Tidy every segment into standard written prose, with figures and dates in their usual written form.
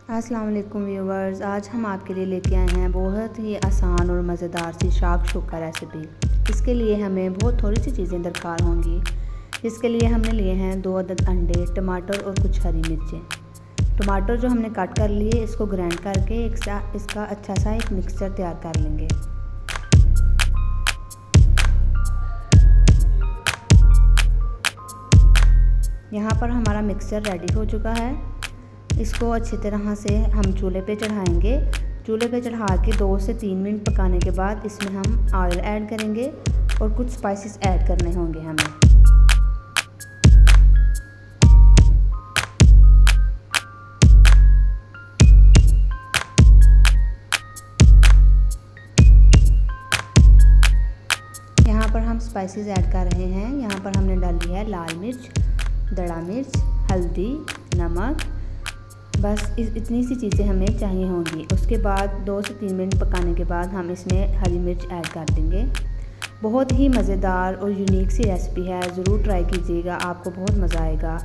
अस्सलाम वालेकुम व्यूवर्स, आज हम आपके लिए लेके आए हैं बहुत ही आसान और मज़ेदार सी शाक शुक्का रेसिपी। इसके लिए हमें बहुत थोड़ी सी चीज़ें दरकार होंगी। इसके लिए हमने लिए हैं 2 अदद अंडे, टमाटर और कुछ हरी मिर्चें। टमाटर जो हमने कट कर लिए, इसको ग्राइंड करके इसका अच्छा सा एक मिक्सचर तैयार कर लेंगे। यहाँ पर हमारा मिक्सचर रेडी हो चुका है। इसको अच्छी तरह से हम चूल्हे पे चढ़ाएंगे। चूल्हे पे चढ़ा के 2 से 3 मिनट पकाने के बाद इसमें हम ऑयल ऐड करेंगे और कुछ स्पाइसेस ऐड करने होंगे हमें। यहाँ पर हम स्पाइसेस ऐड कर रहे हैं। यहाँ पर हमने डाली है लाल मिर्च, दड़ा मिर्च, हल्दी, नमक। बस इतनी सी चीज़ें हमें चाहिए होंगी। उसके बाद 2 से 3 मिनट पकाने के बाद हम इसमें हरी मिर्च ऐड कर देंगे। बहुत ही मज़ेदार और यूनिक सी रेसिपी है, ज़रूर ट्राई कीजिएगा, आपको बहुत मज़ा आएगा।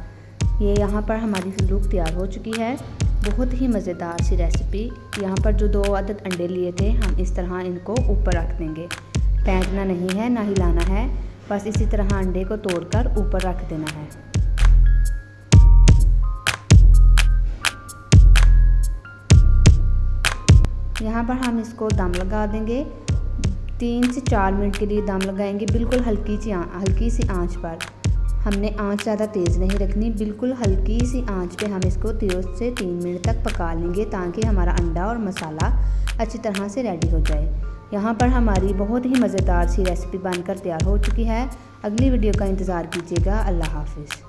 ये यहाँ पर हमारी लुक तैयार हो चुकी है। बहुत ही मज़ेदार सी रेसिपी। यहाँ पर जो 2 अदद अंडे लिए थे, हम इस तरह इनको ऊपर रख देंगे। फेंटना नहीं है, ना हिलाना है, बस इसी तरह अंडे को तोड़कर ऊपर रख देना है। यहाँ पर हम इसको दम लगा देंगे। 3 से 4 मिनट के लिए दम लगाएंगे, बिल्कुल हल्की सी आंच पर। हमने आंच ज़्यादा तेज़ नहीं रखनी, बिल्कुल हल्की सी आंच पे हम इसको 2 से 3 मिनट तक पका लेंगे, ताकि हमारा अंडा और मसाला अच्छी तरह से रेडी हो जाए। यहाँ पर हमारी बहुत ही मज़ेदार सी रेसिपी बनकर तैयार हो चुकी है। अगली वीडियो का इंतज़ार कीजिएगा। अल्लाह हाफ़िज़।